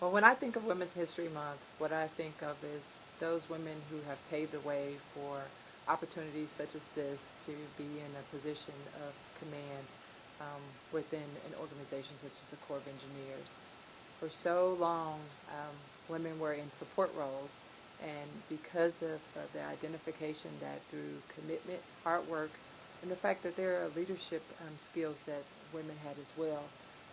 Well, when I think of Women's History Month, what I think of is those women who have paved the way for opportunities such as this to be in a position of command within an organization such as the Corps of Engineers. For so long, women were in support roles, and because of the identification that through commitment, hard work, and the fact that there are leadership skills that women had as well,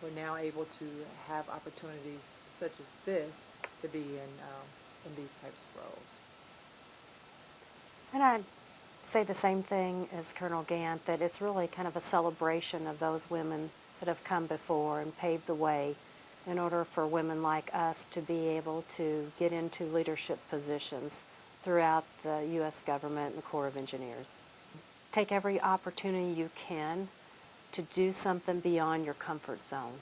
we're now able to have opportunities such as this to be in these types of roles. And I'd say the same thing as Colonel Gant, that it's really kind of a celebration of those women that have come before and paved the way in order for women like us to be able to get into leadership positions throughout the U.S. government and the Corps of Engineers. Take every opportunity you can to do something beyond your comfort zone.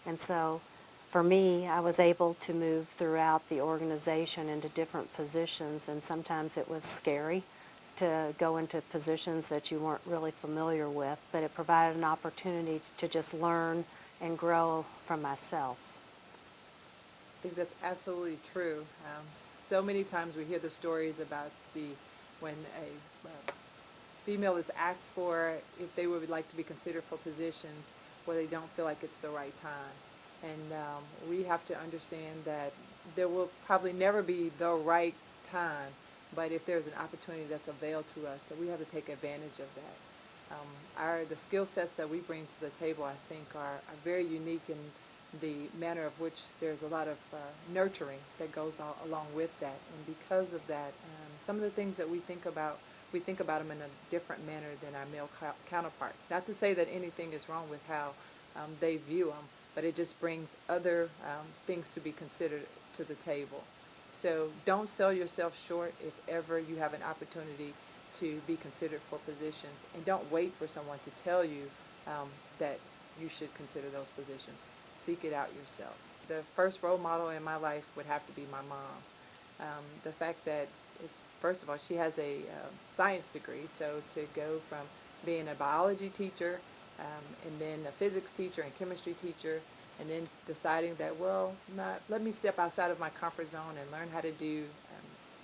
And so for me, I was able to move throughout the organization into different positions, and sometimes it was scary to go into positions that you weren't really familiar with, but it provided an opportunity to just learn and grow from myself. I think that's absolutely true. So many times we hear the stories about when a female is asked for if they would like to be considered for positions where they don't feel like it's the right time. And we have to understand that there will probably never be the right time, but if there's an opportunity that's availed to us, that we have to take advantage of that. The skill sets that we bring to the table, I think, are very unique in the manner of which there's a lot of nurturing that goes along with that. And because of that, some of the things that we think about them in a different manner than our male counterparts. Not to say that anything is wrong with how they view them, but it just brings other things to be considered to the table. So don't sell yourself short if ever you have an opportunity to be considered for positions, and don't wait for someone to tell you that you should consider those positions. Seek it out yourself. The first role model in my life would have to be my mom. The fact that, first of all, she has a science degree, so to go from being a biology teacher and then a physics teacher and chemistry teacher, and then deciding that, let me step outside of my comfort zone and learn how to do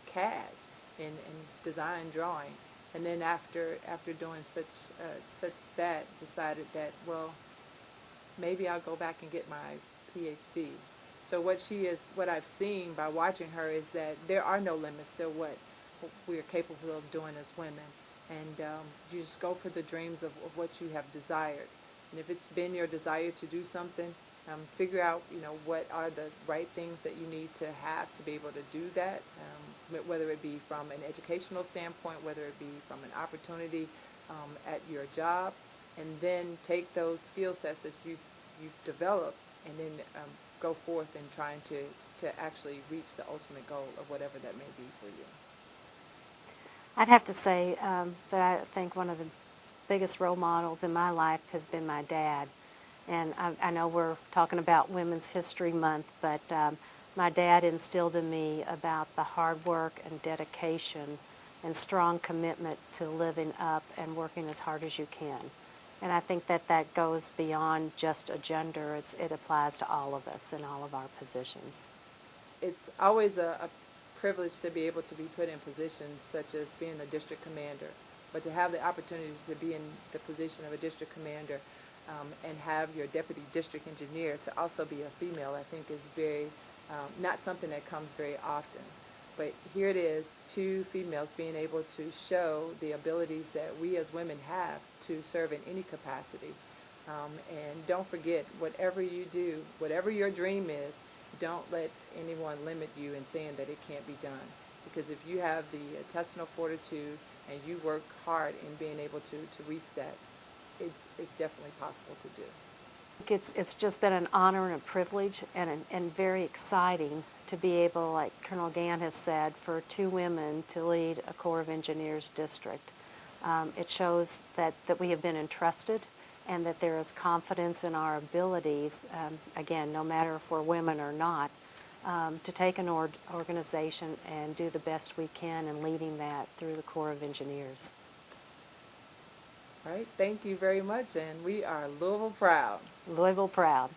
CAD and design drawing. And then after doing such that, decided that, maybe I'll go back and get my PhD. So what I've seen by watching her is that there are no limits to what we are capable of doing as women. And you just go for the dreams of what you have desired. And if it's been your desire to do something, figure out, what are the right things that you need to have to be able to do that, whether it be from an educational standpoint, whether it be from an opportunity at your job, and then take those skill sets that you've developed and then go forth in trying to actually reach the ultimate goal of whatever that may be for you. I'd have to say that I think one of the biggest role models in my life has been my dad. And I know we're talking about Women's History Month, but my dad instilled in me about the hard work and dedication and strong commitment to living up and working as hard as you can. And I think that goes beyond just a gender. It applies to all of us in all of our positions. It's always a privilege to be able to be put in positions such as being a district commander, but to have the opportunity to be in the position of a district commander and have your deputy district engineer to also be a female, I think is very, not something that comes very often. But here it is, two females being able to show the abilities that we as women have to serve in any capacity. And don't forget, whatever you do, whatever your dream is, don't let anyone limit you in saying that it can't be done. Because if you have the intestinal fortitude and you work hard in being able to reach that, it's definitely possible to do. It's just been an honor and a privilege and very exciting to be able, like Colonel Gant has said, for two women to lead a Corps of Engineers district. It shows that we have been entrusted and that there is confidence in our abilities, again, no matter if we're women or not, to take an organization and do the best we can in leading that through the Corps of Engineers. All right, thank you very much, and we are Louisville proud. Louisville proud.